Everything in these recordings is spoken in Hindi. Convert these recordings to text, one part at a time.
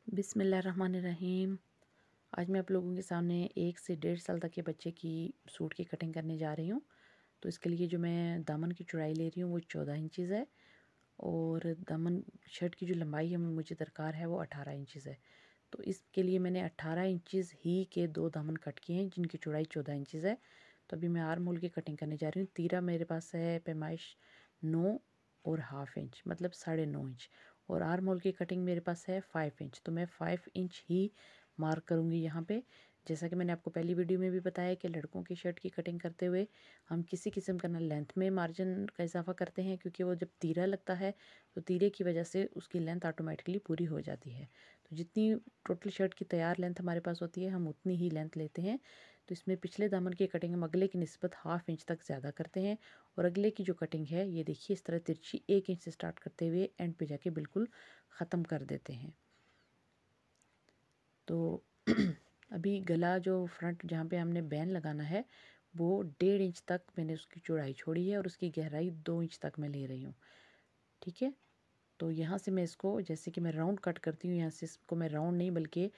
बिस्मिल्लाहिर्रहमानिर्रहीम। आज मैं आप लोगों के सामने 1 से 1.5 साल तक के बच्चे की सूट की कटिंग करने जा रही हूँ। तो इसके लिए जो मैं दामन की चौड़ाई ले रही हूँ वो 14 इंचज़ है और दामन शर्ट की जो लंबाई है मुझे दरकार है वो 18 इंचज़ है। तो इसके लिए मैंने 18 इंचज़ ही के 2 दामन कट किए हैं जिनकी चौड़ाई 14 इंचज़ है। तो अभी मैं आर्म होल की कटिंग करने जा रही हूँ। तीरा मेरे पास है पैमाइश 9 और हाफ इंच मतलब 9.5 इंच और आर्म होल की कटिंग मेरे पास है 5 इंच। तो मैं 5 इंच ही मार्क करूँगी यहाँ पे। जैसा कि मैंने आपको पहली वीडियो में भी बताया कि लड़कों की शर्ट की कटिंग करते हुए हम किसी किस्म का ना लेंथ में मार्जिन का इजाफा करते हैं, क्योंकि वो जब तीरा लगता है तो तीरे की वजह से उसकी लेंथ ऑटोमेटिकली पूरी हो जाती है। तो जितनी टोटल शर्ट की तैयार लेंथ हमारे पास होती है हम उतनी ही लेंथ लेते हैं। तो इसमें पिछले दामन की कटिंग हम अगले की निस्बत हाफ इंच तक ज़्यादा करते हैं और अगले की जो कटिंग है ये देखिए इस तरह तिरछी 1 इंच से स्टार्ट करते हुए एंड पे जाके बिल्कुल ख़त्म कर देते हैं। तो अभी गला जो फ्रंट जहाँ पे हमने बैन लगाना है वो 1.5 इंच तक मैंने उसकी चौड़ाई छोड़ी है और उसकी गहराई 2 इंच तक मैं ले रही हूँ। ठीक है, तो यहाँ से मैं इसको जैसे कि मैं राउंड कट करती हूँ, यहाँ से इसको मैं राउंड नहीं बल्कि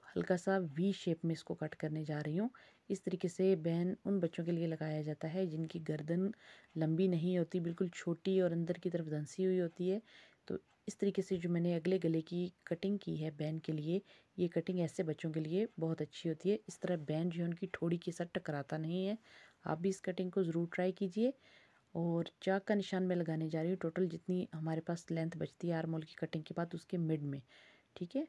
हल्का सा वी शेप में इसको कट करने जा रही हूँ। इस तरीके से बैन उन बच्चों के लिए लगाया जाता है जिनकी गर्दन लंबी नहीं होती, बिल्कुल छोटी और अंदर की तरफ धंसी हुई होती है। तो इस तरीके से जो मैंने अगले गले की कटिंग की है बैन के लिए, ये कटिंग ऐसे बच्चों के लिए बहुत अच्छी होती है। इस तरह बैन जो है उनकी ठोड़ी के साथ टकराता नहीं है। आप भी इस कटिंग को ज़रूर ट्राई कीजिए। और चाक का निशान मैं लगाने जा रही हूँ टोटल जितनी हमारे पास लेंथ बचती है आर्म होल की कटिंग के बाद उसके मिड में। ठीक है,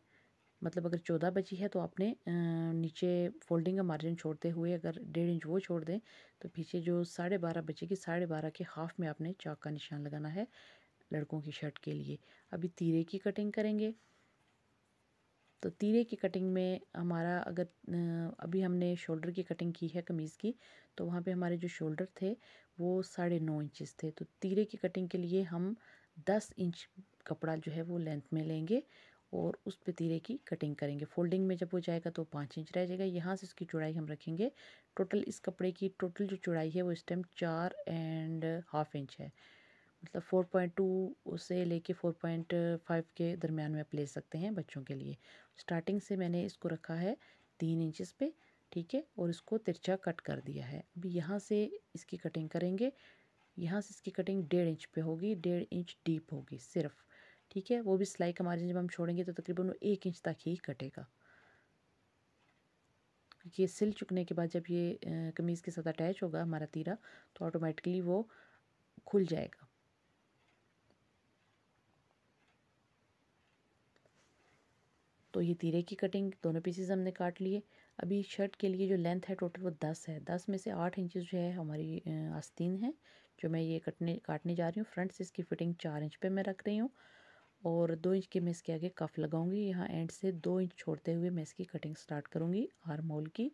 मतलब अगर 14 बची है तो आपने नीचे फोल्डिंग का मार्जिन छोड़ते हुए अगर 1.5 इंच वो छोड़ दें तो पीछे जो 12.5 बचेगी 12.5 के हाफ में आपने चाक का निशान लगाना है लड़कों की शर्ट के लिए। अभी तीरे की कटिंग करेंगे। तो तीरे की कटिंग में हमारा अगर अभी हमने शोल्डर की कटिंग की है कमीज़ की, तो वहाँ पे हमारे जो शोल्डर थे वो 9.5 इंचज़ थे। तो तीरे की कटिंग के लिए हम 10 इंच कपड़ा जो है वो लेंथ में लेंगे और उस पे तीरे की कटिंग करेंगे। फोल्डिंग में जब हो जाएगा तो 5 इंच रह जाएगा। यहाँ से इसकी चौड़ाई हम रखेंगे, टोटल इस कपड़े की टोटल जो चौड़ाई है वो इस टाइम 4 एंड हाफ इंच है। मतलब 4.2 से लेके 4.5 के दरमियान में आप ले सकते हैं बच्चों के लिए। स्टार्टिंग से मैंने इसको रखा है 3 इंचज़ पे। ठीक है, और इसको तिरछा कट कर दिया है। अभी यहाँ से इसकी कटिंग करेंगे। यहाँ से इसकी कटिंग 1.5 इंच पे होगी, 1.5 इंच डीप होगी सिर्फ। ठीक है, वो भी सिलाई का मार्जिन जब हम छोड़ेंगे तो तकरीबन वो 1 इंच तक ही कटेगा, क्योंकि ये सिल चुकने के बाद जब ये कमीज़ के साथ अटैच होगा हमारा तीरा तो ऑटोमेटिकली वो खुल जाएगा। तो ये तीरे की कटिंग दोनों पीसेस हमने काट लिए। अभी शर्ट के लिए जो लेंथ है टोटल वो 10 है। 10 में से 8 इंचज़ जो है हमारी आस्तीन है जो मैं ये काटने जा रही हूँ। फ्रंट से इसकी फिटिंग 4 इंच पे मैं रख रही हूँ और 2 इंच के मैं इसके आगे कफ लगाऊंगी। यहाँ एंड से 2 इंच छोड़ते हुए मैं इसकी कटिंग स्टार्ट करूँगी आर्म होल की,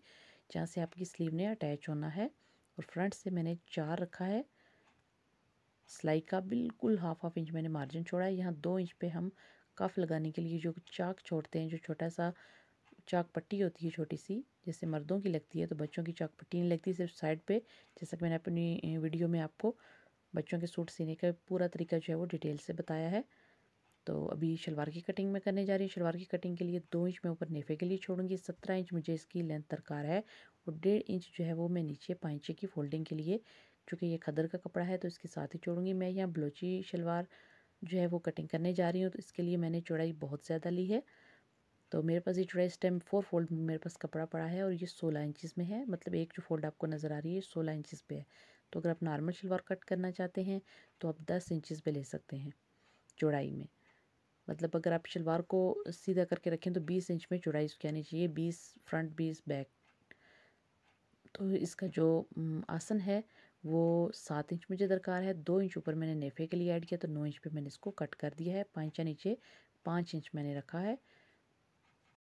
जहाँ से आपकी स्लीव ने अटैच होना है। और फ्रंट से मैंने 4 रखा है। सिलाई का बिल्कुल हाफ इंच मैंने मार्जिन छोड़ा है। यहाँ 2 इंच पे हम कफ लगाने के लिए जो चाक छोड़ते हैं, जो छोटा सा चाक पट्टी होती है छोटी सी, जैसे मर्दों की लगती है तो बच्चों की चाक पट्टी नहीं लगती, सिर्फ साइड पे। जैसा कि मैंने अपनी वीडियो में आपको बच्चों के सूट सीने का पूरा तरीका जो है वो डिटेल से बताया है। तो अभी शलवार की कटिंग मैं करने जा रही हूँ। शलवार की कटिंग के लिए 2 इंच मैं ऊपर नेफे के लिए छोड़ूंगी। 17 इंच मुझे इसकी लेंथ दरकार है और 1.5 इंच जो है वो मैं नीचे पाइंचे की फोल्डिंग के लिए, चूँकि ये खदर का कपड़ा है तो इसके साथ ही छोड़ूंगी। मैं यहाँ बलोची शलवार जो है वो कटिंग करने जा रही हूँ, तो इसके लिए मैंने चौड़ाई बहुत ज़्यादा ली है। तो मेरे पास ये चौड़ाई इस टाइम 4 फोल्ड में मेरे पास कपड़ा पड़ा है और ये 16 इंचज़ में है। मतलब एक जो फोल्ड आपको नज़र आ रही है 16 इंचज़ पे है। तो अगर आप नॉर्मल शलवार कट करना चाहते हैं तो आप 10 इंचज़ पे ले सकते हैं चौड़ाई में। मतलब अगर आप शलवार को सीधा करके रखें तो 20 इंच में चौड़ाई उसकी आनी चाहिए, 20 फ्रंट 20 बैक। तो इसका जो आसन है वो 7 इंच मुझे दरकार है। 2 इंच ऊपर मैंने नेफे के लिए ऐड किया तो 9 इंच पे मैंने इसको कट कर दिया है। पाइंचा नीचे 5 इंच मैंने रखा है।